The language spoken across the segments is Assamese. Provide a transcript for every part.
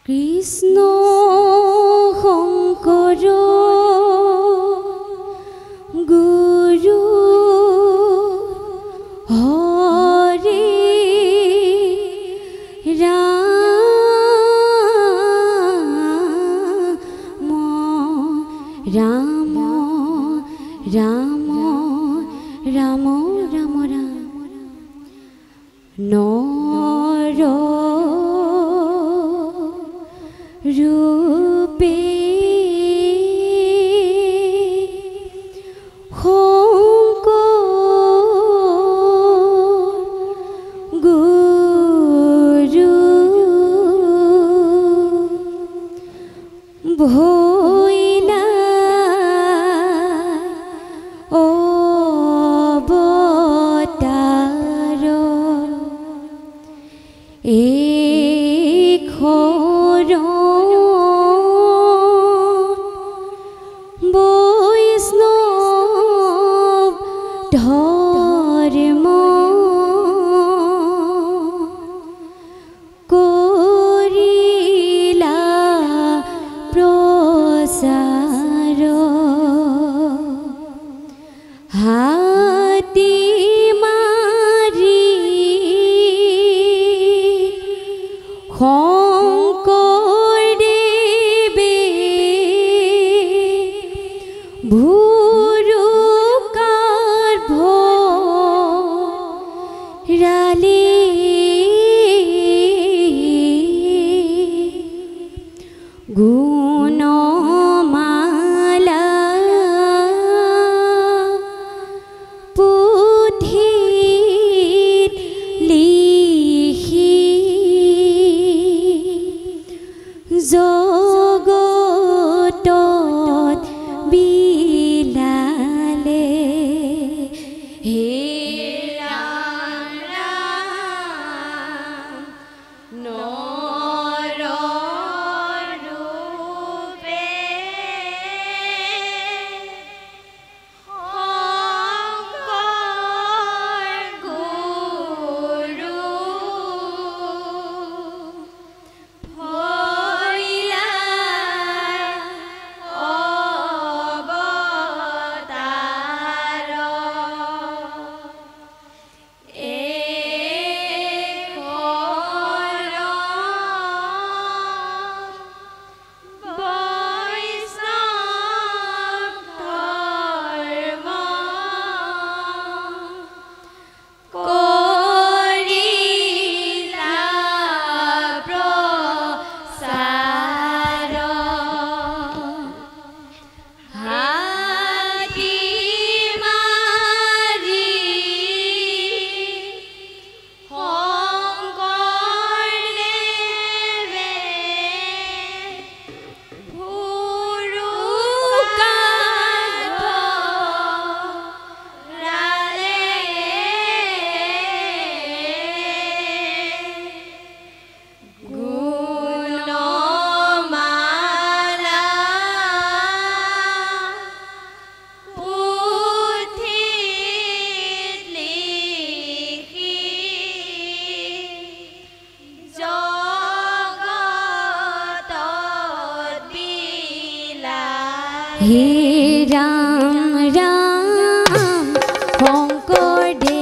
কৃষ্ণ শংকৰ গুৰু হৰি ৰাম ৰাম ৰাম ৰাম ৰাম ৰাম নৰ ৰূপে শংকৰ গুৰু ভৈলা অৱতাৰ বৈষ্ণৱ ধৰ্ম কৰিলা প্ৰচাৰ হাতী মাৰি শংকৰদেৱে ভুৰুকাৰ ভৰালে গুণমালা পুথিত লিখি জগতত বিলালে হে ৰাম ৰাম নৰ ৰূপে শংকৰ গুৰু ভৈলা অৱতাৰ বৈষ্ণৱ ধৰ্ম কৰিলা প্ৰচাৰ হাতী মাৰি শংকৰদেৱে ভুৰুকাৰ ভৰালে গুণমালা পুথিত লিখি জগতত বিলালে হে ৰাম ৰাম শংকৰদেৱে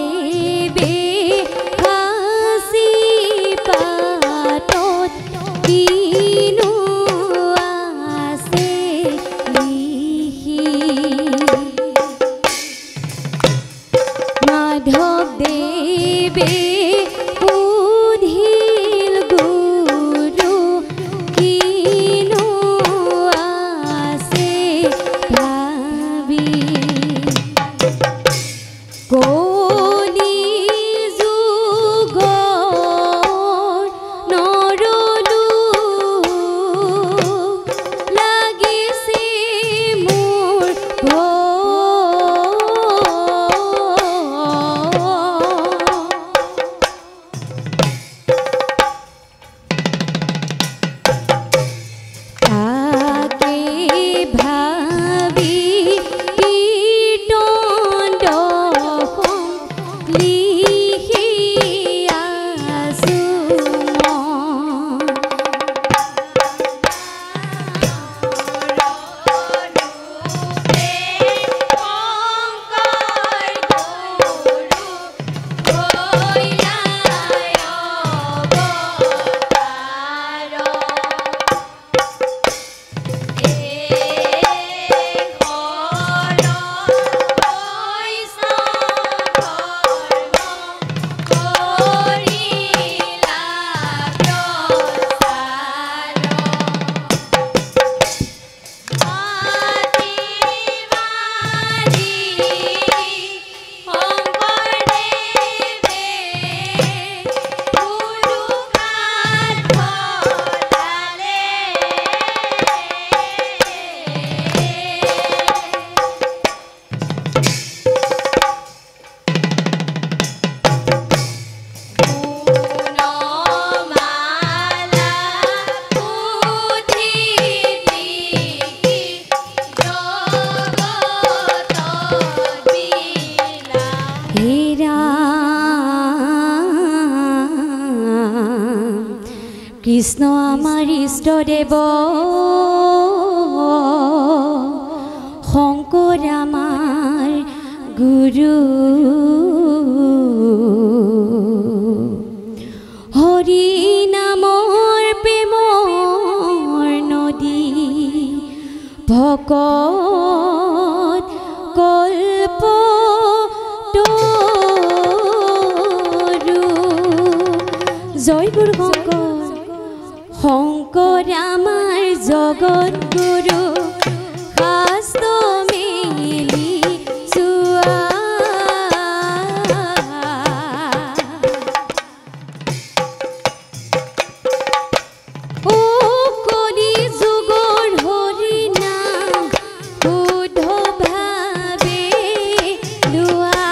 ফাঁচি পাতত কিনো আছে লিখি মাধৱদেৱে সুধিল গুৰু কিনো আছে ভাবি কৃষ্ণ আমাৰ ইষ্টদেৱ শংকৰ আমাৰ গুৰু হৰি নামৰ প্ৰেমৰ নদী ভকত কল্প জয় গুৰু শংকৰ শংকৰ আমাৰ জগত গুৰু শাস্ত্ৰ মেলি চোৱা ও কলি যুগৰ হৰি নাম শুদ্ধ ভাৱে লোৱা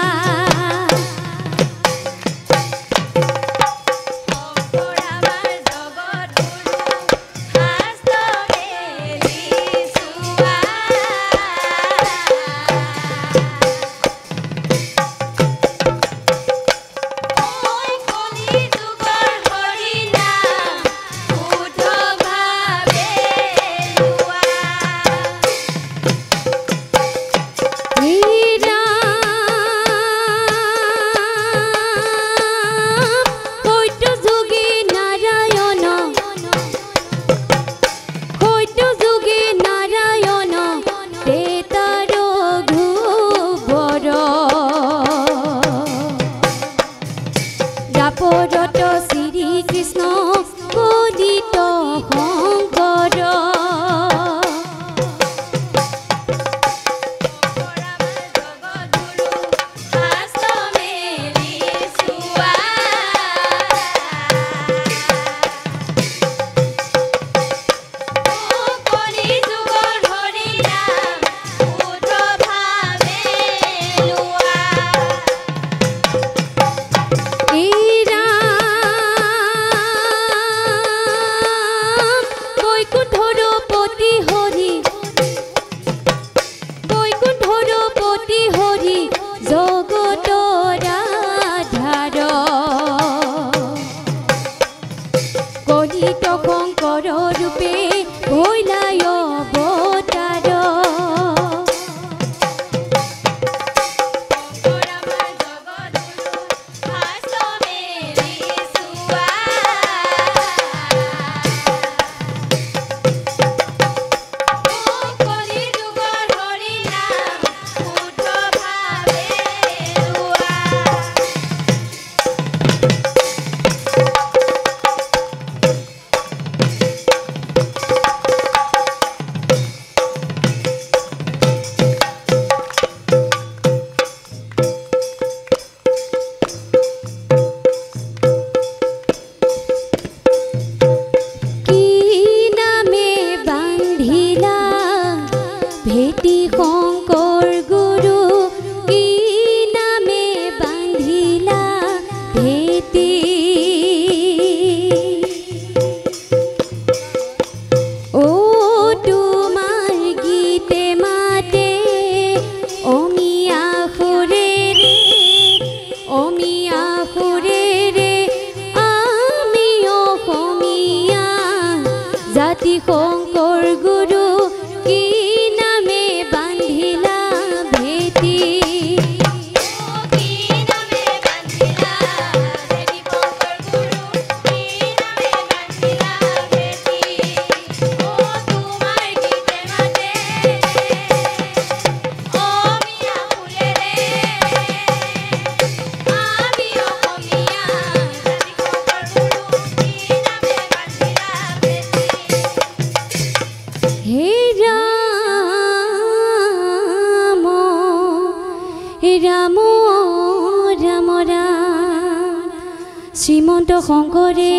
শ্ৰীমন্ত শংকৰে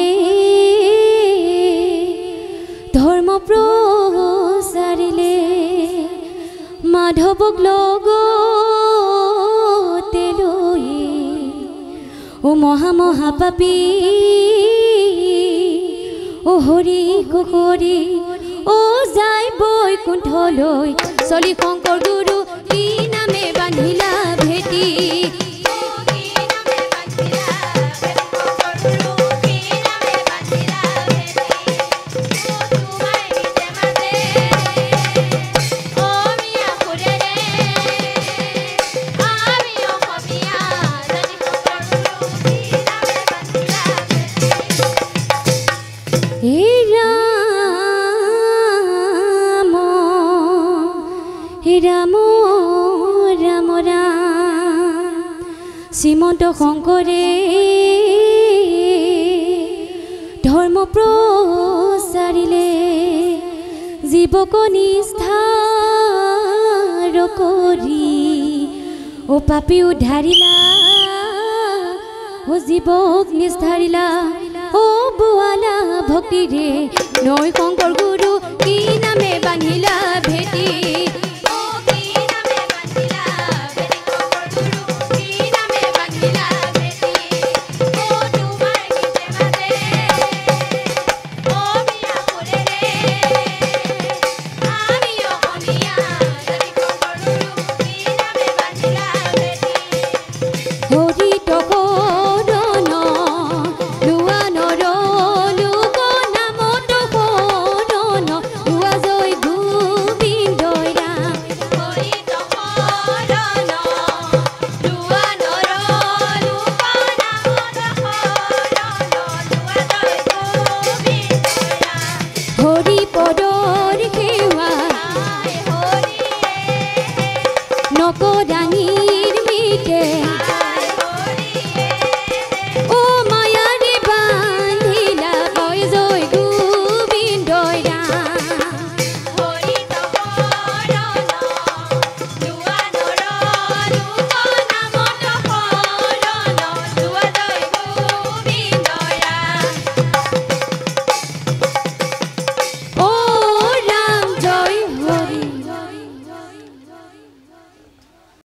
ধৰ্ম প্ৰচাৰিলে মাধৱক লগতে লৈ ও মহাপাপী ও হৰি কুহৰি ও যাই বৈকুণ্ঠলৈ চলি শংকৰ গুৰু কি নামে বান্ধিলা ভেটি হে ৰাম হে ৰাম ৰাম ৰাম শ্ৰীমন্ত শংকৰে ধৰ্ম প্ৰচাৰিলে জীৱক নিষ্ঠাৰ কৰি ও পাপী উদ্ধাৰিলা ও জীৱক নিষ্ঠাৰিলা ও বোৱালা ভক্তিৰে নৈ শংকৰ গুৰু কি নামে বান্ধিলা ভেটি